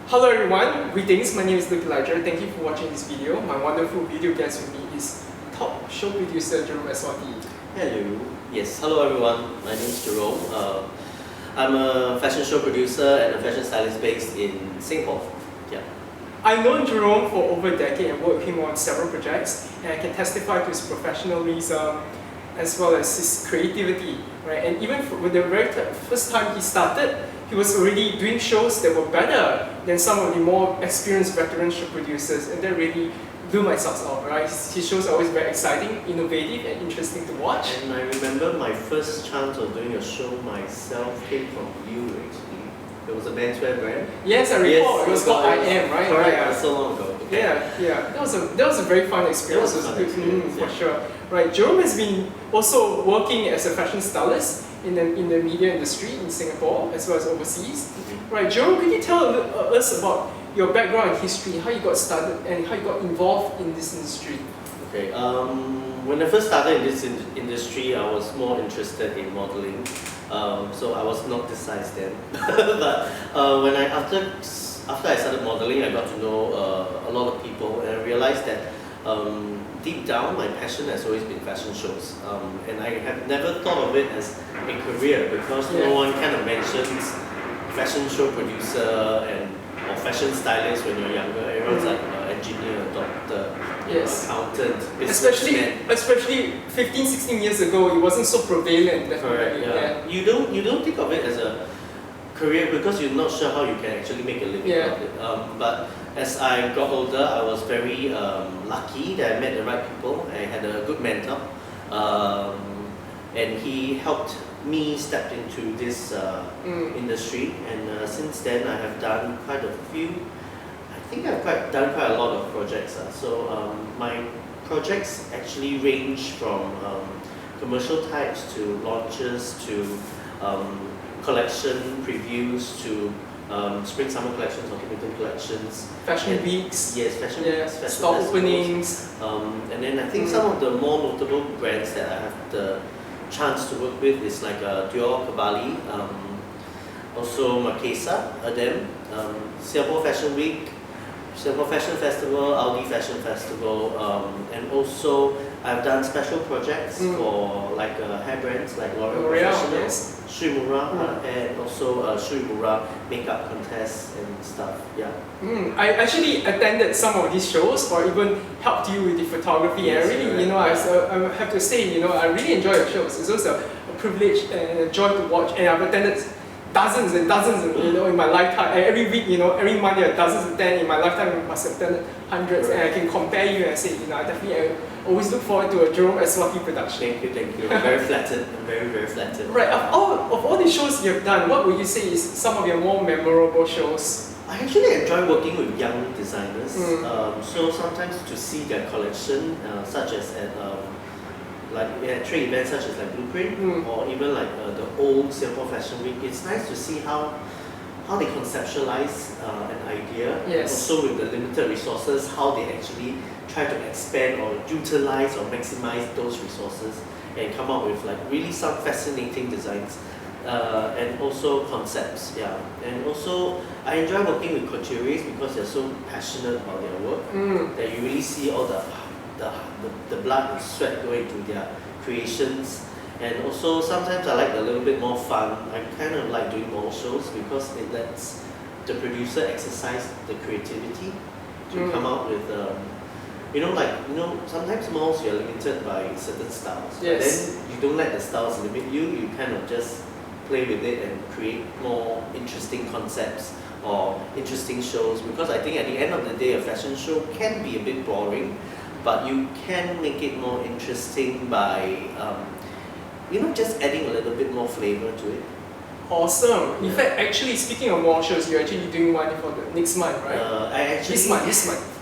Hello everyone, greetings, my name is Luke Elijah. Thank you for watching this video. My wonderful video guest with me is top show producer Jerome Awasthi. Hello. Yes, hello everyone. My name is Jerome. I'm a fashion show producer and a fashion stylist based in Singapore. Yeah. I've known Jerome for over a decade and worked with him on several projects, and I can testify to his professionalism as well as his creativity, right? And even with the very first time he started, he was already doing shows that were better than some of the more experienced veteran show producers, and that really blew my socks off, right? His shows are always very exciting, innovative, and interesting to watch. And I remember my first chance of doing a show myself came from you actually. It was a menswear brand. Yes, I recall. Yes, it was called I Am, right? Correct, Yeah. so long ago. Okay. Yeah. That was a very fun experience. It was a fun experience, for sure. Right. Jerome has been also working as a fashion stylist in the media industry in Singapore as well as overseas. Right, Jerome, could you tell us about your background and history, how you got started and how you got involved in this industry? Okay. When I first started in this industry, I was more interested in modeling. So I was not this size then. But after I started modeling, I got to know a lot of people, and I realized that deep down, my passion has always been fashion shows. And I have never thought of it as a career because no one kind of mentions fashion show producer or fashion stylist when you're younger. Everyone's like engineer, doctor, accountant, businessman. Especially 15, 16 years ago, it wasn't so prevalent. Correct. Yeah. You don't think of it as a career because you're not sure how you can actually make a living out of it. But as I got older, I was very lucky that I met the right people. I had a good mentor, and he helped me step into this industry. And since then, I have done quite a few. I think I've done quite a lot of projects. So my projects actually range from commercial types to launches to collection previews to spring summer collections, autumn collections, fashion weeks. Yes, fashion weeks, fashion store festivals. openings. And then I think some of the more notable brands that I have the chance to work with is like Dior, Cavalli, also Marquesa, Adem, Singapore Fashion Week, Singapore Fashion Festival, Audi Fashion Festival, and also I've done special projects for like hair brands like L'Oreal Professional, Shuimura, and also Shuimura makeup contests and stuff. Yeah. I actually attended some of these shows, or even helped you with the photography. And really, I have to say, I really enjoy your shows. It's also a privilege and a joy to watch. And I've attended dozens and dozens, in my lifetime. And every week, every month there are dozens and in my lifetime. I must have attended hundreds, and I can compare you and say, I always look forward to a Jerome Awasthi production. Thank you. I'm very flattered. I'm very, very flattered. Right. Of all the shows you've done, what would you say is some of your more memorable shows? I actually enjoy working with young designers. So sometimes to see their collection, such as at like trade events such as like Blueprint, or even like the old Singapore Fashion Week, it's nice to see how they conceptualize an idea. Also with the limited resources, how they actually try to expand or utilize or maximize those resources and come up with like really some fascinating designs. And also concepts, and also I enjoy working with couturiers because they're so passionate about their work that you really see all the blood and sweat going into their creations. And also sometimes I like a little bit more fun. I kind of like doing mall shows because it lets the producer exercise the creativity to come out with sometimes malls you're limited by certain styles. But then you don't let the styles limit you, you kind of just play with it and create more interesting concepts or interesting shows, because I think at the end of the day a fashion show can be a bit boring, but you can make it more interesting by just adding a little bit more flavor to it. Awesome. In fact, actually speaking of mall shows, you're actually doing one for the next month, right? This month,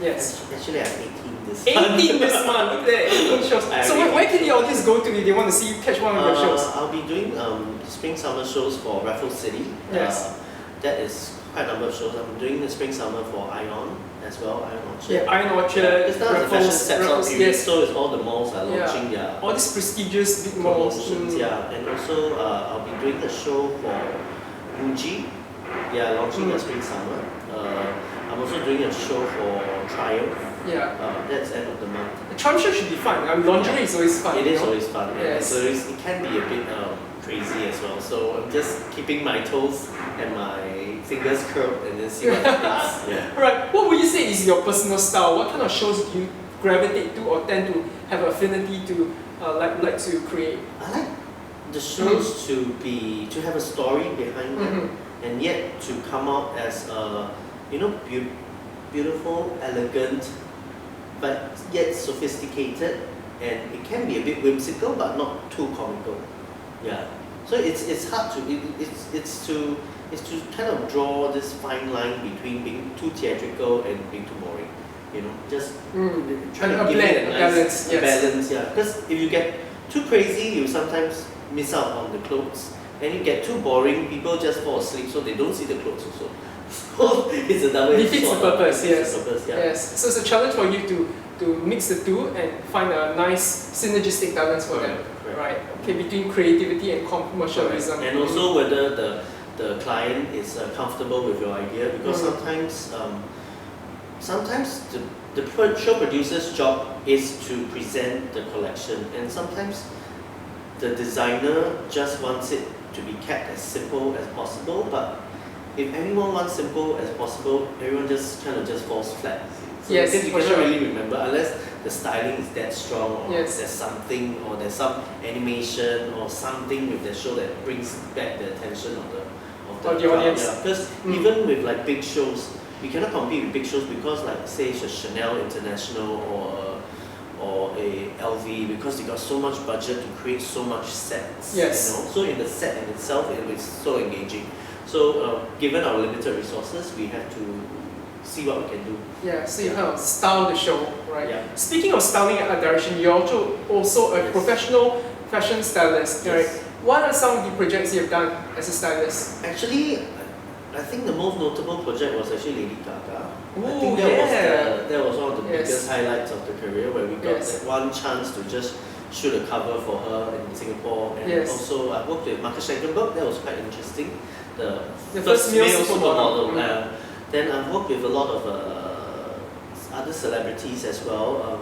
yes. Actually, I'm 18 this month. 18 this month, look at that, 18 shows. So where can the audience go to if they want to see you catch one of your shows? I'll be doing spring summer shows for Raffles City. That is quite a number of shows. I'm doing the spring summer for Ion as well, Ion Orchard. Ion Orchard, it's now the fashion steps out period, so it's all the malls are launching their all these prestigious big malls. And also I'll be doing a show for Muji Yeah, launching a spring summer. I'm also doing a show for Triumph. Yeah. That's end of the month. The Trump show should be fun. Lingerie is always fun. It is always fun. Yes. So it can be a bit crazy as well. So I'm just keeping my toes and my fingers curled and then see what happens. Yeah. Alright, what would you say is your personal style? What kind of shows do you gravitate to or tend to have affinity to like to create? I like the shows to have a story behind them, and yet to come out as beautiful, elegant, but yet sophisticated, and it can be a bit whimsical but not too comical. Yeah. So it's hard to it's to kind of draw this fine line between being too theatrical and being too boring. Just trying to give it a nice balance. Yeah. Because if you get too crazy, you sometimes miss out on the clothes. And you get too boring, people just fall asleep, so they don't see the clothes also. So it's a double-edged sword. Defeats the purpose. Yes. The purpose, yeah. Yes. So it's a challenge for you to mix the two and find a nice synergistic balance for them. Right. Okay. Between creativity and commercialism. And also whether the client is comfortable with your idea, because sometimes the show producer's job is to present the collection, and sometimes the designer just wants it to be kept as simple as possible. But if everyone wants simple as possible, everyone just falls flat. So yes, because you cannot really remember unless the styling is that strong, or there's something, or there's some animation or something with the show that brings back the attention of the audience. Yeah. Because even with like big shows, we cannot compete with big shows because, like, say it's a Chanel International or a LV, because they got so much budget to create so much sets. Yes. So in the set in itself, it's so engaging. So given our limited resources, we have to see what we can do. Yeah, so you kind of style the show, right? Yeah. Speaking of styling and art direction, you're also a professional fashion stylist, right? Yes. What are some of the projects you've done as a stylist? Actually, I think the most notable project was actually Lady Gaga. Ooh, I think that was one of the biggest highlights of the career, where we got that one chance to just shoot a cover for her in Singapore. And also I worked with Marcus Schenkenberg. That was quite interesting. The first male supermodel. Then I've worked with a lot of other celebrities as well.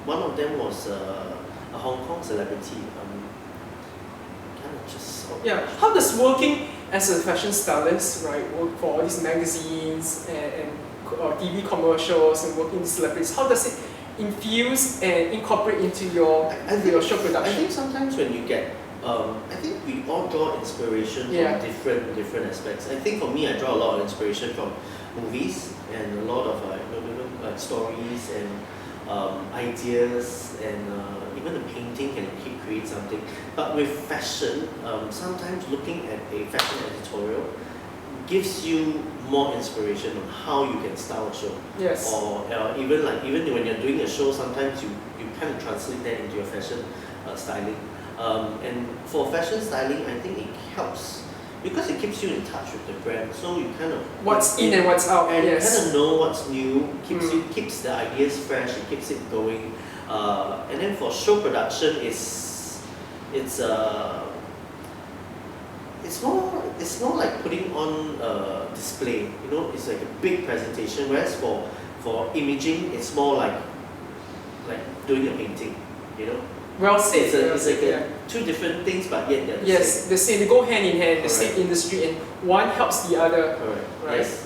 One of them was a Hong Kong celebrity. How does working as a fashion stylist, right, work for all these magazines and TV commercials and working with celebrities, how does it infuse and incorporate into your show production? I think sometimes when you get I think we all draw inspiration from different aspects. I think for me, I draw a lot of inspiration from movies and a lot of stories and ideas, and even the painting can create something. But with fashion, sometimes looking at a fashion editorial gives you more inspiration on how you can style a show. Yes. Or even when you're doing a show, sometimes you kind of translate that into your fashion styling. And for fashion styling, I think it helps because it keeps you in touch with the brand. So you kind of what's in and what's out, and you kind of know what's new. Keeps the ideas fresh. It keeps it going. And then for show production, it's more like putting on a display. It's like a big presentation. Whereas for imaging, it's more like doing a painting. Well said. It's like two different things, but yet they're the same. The same. They go hand in hand. The same industry, and one helps the other. Correct. Right. Yes.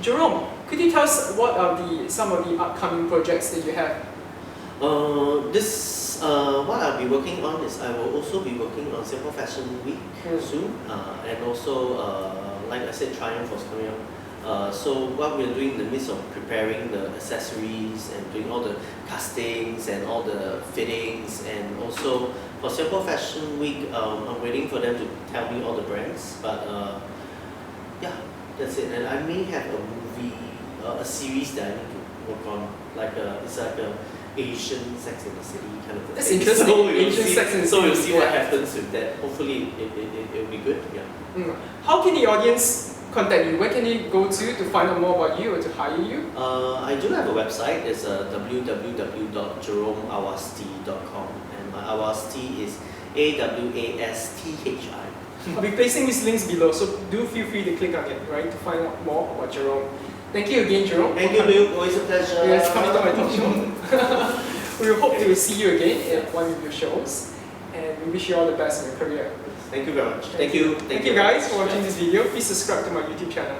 Jerome, could you tell us what are some of the upcoming projects that you have? What I'll be working on is I will also be working on Singapore Fashion Week soon, and also like I said, Triumph was coming up. So what we're doing in the midst of preparing the accessories and doing all the castings and all the fittings, and also for Singapore Fashion Week, I'm waiting for them to tell me all the brands. But that's it. And I may have a movie, a series that I need to work on, it's like a Asian Sex in the City kind of thing. That's interesting. So we'll see what happens with that. Hopefully it'll be good. Yeah. How can the audience contact you? Where can they go to find out more about you or to hire you? I do have a website. It's www.jeromeawasthi.com, and my Awasthi is AWASTHI. I'll be placing these links below, so do feel free to click on it, right, to find out more about Jerome. Thank you again, Jerome. Thank you, Luke. Always a pleasure. Yes, coming to my talk show. We hope to see you again at one of your shows, and we wish you all the best in your career. Thank you very much. Thank you. Thank you guys for watching this video. Please subscribe to my YouTube channel.